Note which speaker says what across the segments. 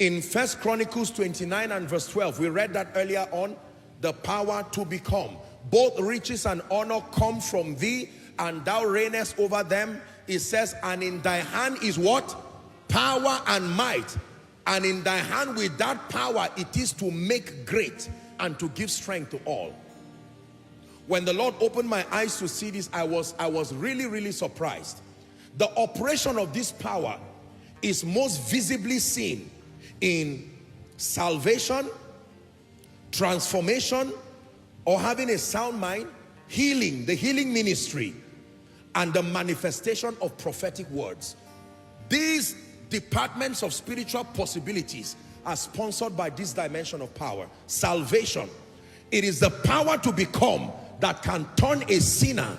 Speaker 1: In 1 Chronicles 29 and verse 12, we read that earlier on, the power to become. Both riches and honor come from thee, and thou reignest over them. It says, and in thy hand is what? Power and might. And in thy hand with that power it is to make great and to give strength to all. When the Lord opened my eyes to see this, I was really surprised. The operation of this power is most visibly seen in salvation, transformation, or having a sound mind, healing, the healing ministry, and the manifestation of prophetic words. These departments of spiritual possibilities are sponsored by this dimension of power. Salvation, it is the power to become that can turn a sinner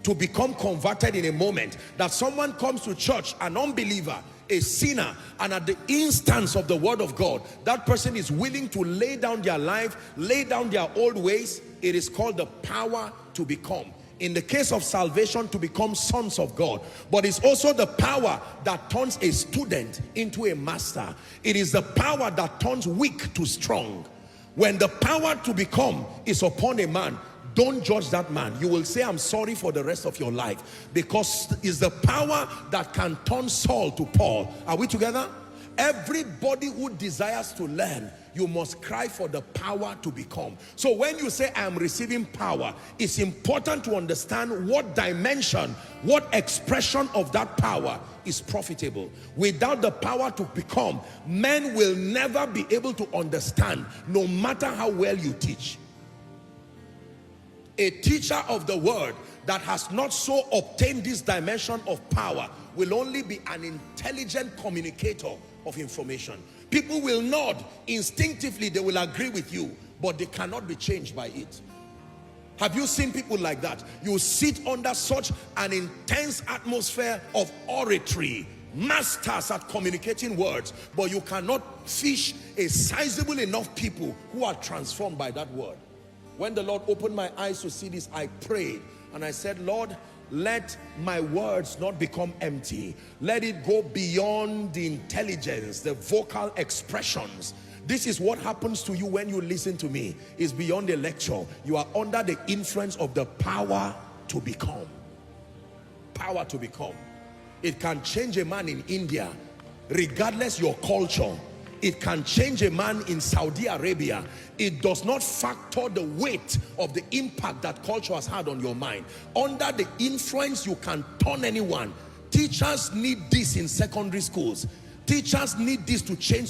Speaker 1: to become converted in a moment. That someone comes to church, an unbeliever, a sinner, and at the instance of the word of God, that person is willing to lay down their life, lay down their old ways. It is called the power to become. In the case of salvation, to become sons of God. But it's also the power that turns a student into a master. It is the power that turns weak to strong. When the power to become is upon a man, don't judge that man. You will say, I'm sorry for the rest of your life, because it's the power that can turn Saul to Paul. Are we together? Everybody who desires to learn, you must cry for the power to become. So when you say, I am receiving power, it's important to understand what dimension, what expression of that power is profitable. Without the power to become, men will never be able to understand, no matter how well you teach. A teacher of the word that has not so obtained this dimension of power will only be an intelligent communicator of information. People will nod instinctively, they will agree with you, but they cannot be changed by it. Have you seen people like that? You sit under such an intense atmosphere of oratory, masters at communicating words, but you cannot fish a sizable enough people who are transformed by that word. When the Lord opened my eyes to see this, I prayed and I said, Lord, let my words not become empty. Let it go beyond the intelligence, the vocal expressions. This is what happens to you when you listen to me. It's beyond a lecture. You are under the influence of the power to become. Power to become. It can change a man in India, regardless your culture. It can change a man in Saudi Arabia. It does not factor the weight of the impact that culture has had on your mind. Under the influence, you can turn anyone. Teachers need this in secondary schools. Teachers need this to change